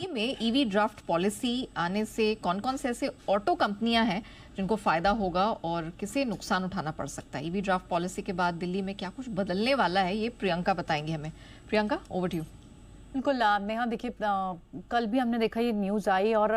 दिल्ली में EV draft policy आने से कौन कौन से ऐसे ऑटो कंपनियां हैं जिनको फायदा होगा और किसे नुकसान उठाना पड़ सकता है? ईवी ड्राफ्ट पॉलिसी के बाद दिल्ली में क्या कुछ बदलने वाला है, ये प्रियंका बताएंगे हमें। Priyanka, over to you. बिल्कुल नेहा, देखिए कल भी हमने देखा ये न्यूज़ आई और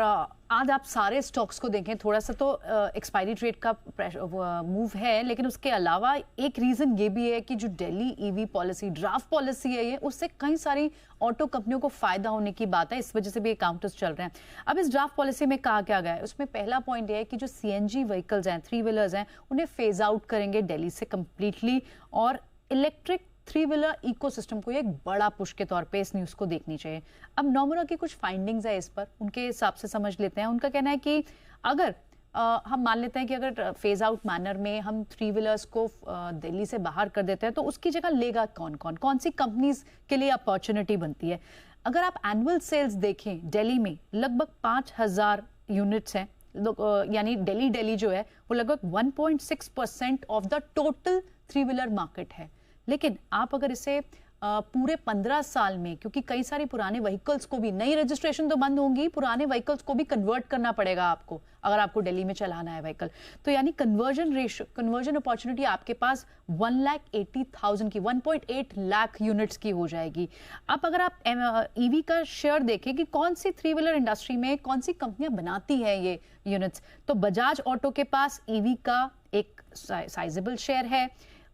आज आप सारे स्टॉक्स को देखें, थोड़ा सा तो एक्सपायरी ट्रेड का मूव है, लेकिन उसके अलावा एक रीज़न ये भी है कि जो Delhi EV policy draft policy है ये, उससे कई सारी ऑटो कंपनियों को फायदा होने की बात है। इस वजह से भी ये काउंटर्स चल रहे हैं। अब इस ड्राफ्ट पॉलिसी में कहा क्या गया है, उसमें पहला पॉइंट ये है कि जो सीएनजी व्हीकल्स हैं, 3 व्हीलर्स हैं, उन्हें फेज आउट करेंगे दिल्ली से कंप्लीटली और इलेक्ट्रिक 3 व्हीलर इकोसिस्टम को एक बड़ा पुश के तौर पे इस न्यूज़ को देखनी चाहिए। अब नॉमरा की कुछ फाइंडिंग्स है इस पर, उनके हिसाब से समझ लेते हैं। उनका कहना है कि अगर हम मान लेते हैं कि अगर फेज आउट मैनर में हम 3 व्हीलर्स को दिल्ली से बाहर कर देते हैं तो उसकी जगह लेगा कौन सी कंपनीज के लिए अपॉर्चुनिटी बनती है। अगर आप एनुअल सेल्स देखें दिल्ली में लगभग 5000 यूनिट्स हैं, यानी दिल्ली जो है वो लगभग 1.6% of the total 3 wheeler market है। लेकिन आप अगर इसे पूरे 15 साल में, क्योंकि कई सारे पुराने व्हीकल्स को भी, नई रजिस्ट्रेशन तो बंद होंगी, पुराने व्हीकल्स को भी कन्वर्ट करना पड़ेगा आपको अगर आपको दिल्ली में चलाना है व्हीकल, तो यानी कन्वर्जन अपॉर्चुनिटी आपके पास 1,80,000 की, 1.8 लाख यूनिट्स की हो जाएगी। अब अगर आप ईवी का शेयर देखें कि कौन सी 3 व्हीलर इंडस्ट्री में कौन सी कंपनियां बनाती हैं ये यूनिट्स, तो बजाज ऑटो के पास ईवी का एक साइजेबल शेयर है,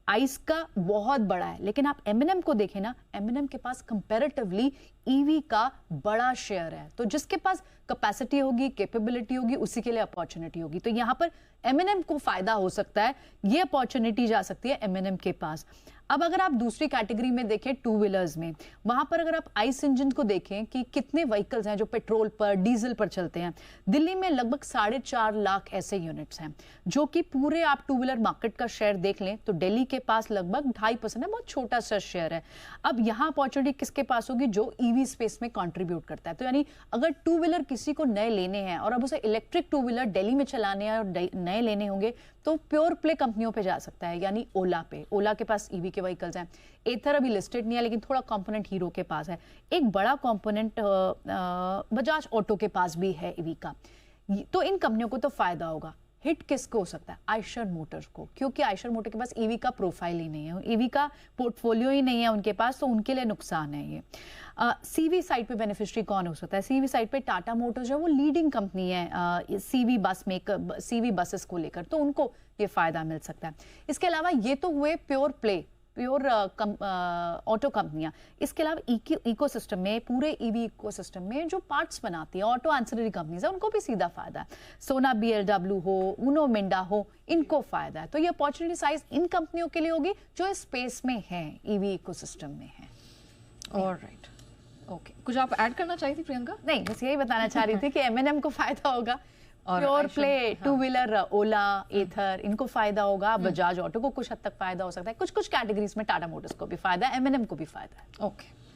आइस का बहुत बड़ा है। लेकिन आप एमएनएम को देखें ना, एमएनएम के पास कंपैरेटिवली ईवी का बड़ा शेयर है। तो जिसके पास कैपेसिटी होगी, कैपेबिलिटी होगी, उसी के लिए अपॉर्चुनिटी होगी। तो यहां पर एमएनएम को फायदा हो सकता है, ये अपॉर्चुनिटी जा सकती है एमएनएम के पास। अब अगर आप दूसरी कैटेगरी में देखें 2 व्हीलर्स में, वहां पर अगर आप आइस इंजन को देखें कि कितने व्हीकल्स हैं जो पेट्रोल पर, डीजल पर चलते हैं, दिल्ली में लगभग 4.5 लाख ऐसे यूनिट्स हैं, जो कि पूरे आप 2 व्हीलर मार्केट का शेयर देख लें तो दिल्ली के पास लगभग 2.5% है, बहुत छोटा सा शेयर है। अब यहाँ अपॉर्चुनिटी किसके पास होगी? जो ईवी स्पेस में कंट्रीब्यूट करता है। तो यानी अगर 2 व्हीलर किसी को नए लेने हैं और अब उसे इलेक्ट्रिक 2 व्हीलर दिल्ली में चलाने हैं और नए लेने होंगे, तो प्योर प्ले कंपनियों पे जा सकता है, यानी ओला पे। ओला के पास ईवी के व्हीकल्स हैं, एथर अभी लिस्टेड नहीं है लेकिन थोड़ा कंपोनेंट हीरो के पास है, एक बड़ा कंपोनेंट बजाज ऑटो के पास भी है ईवी का। तो इन कंपनियों को तो फायदा होगा। हिट किसको हो सकता है? आयशर मोटर्स को, क्योंकि आयशर मोटर के पास ईवी का प्रोफाइल ही नहीं है, ईवी का पोर्टफोलियो ही नहीं है उनके पास, तो उनके लिए नुकसान है ये। सीवी साइड पे बेनिफिशियरी कौन हो सकता है? सीवी साइड पे टाटा मोटर्स जो वो लीडिंग कंपनी है सीवी बसेस को लेकर, तो उनको ये फायदा मिल सकता है। इसके अलावा ये तो हुए प्योर ऑटो कंपनियां। इसके अलावा इकोसिस्टम में, पूरे ईवी इकोसिस्टम में जो पार्ट्स बनाती है, ऑटो एंसिलरी कंपनीज है, उनको भी सीधा फायदा है। सोना BLW हो, उनो मिंडा हो, इनको फायदा है। तो ये अपॉर्चुनिटी साइज इन कंपनियों के लिए होगी जो इस स्पेस में है, ईवी इकोसिस्टम में है। ऑलराइट, ओके, कुछ आप ऐड करना चाहिए थी प्रियंका? नहीं, बस यही बताना चाह रही थी कि एमएनएम को फायदा होगा, प्योर प्ले 2 व्हीलर ओला, एथर, इनको फायदा होगा, बजाज ऑटो को कुछ हद तक फायदा हो सकता है, कुछ कैटेगरीज में टाटा मोटर्स को भी फायदा है, एमएनएम को भी फायदा है। ओके।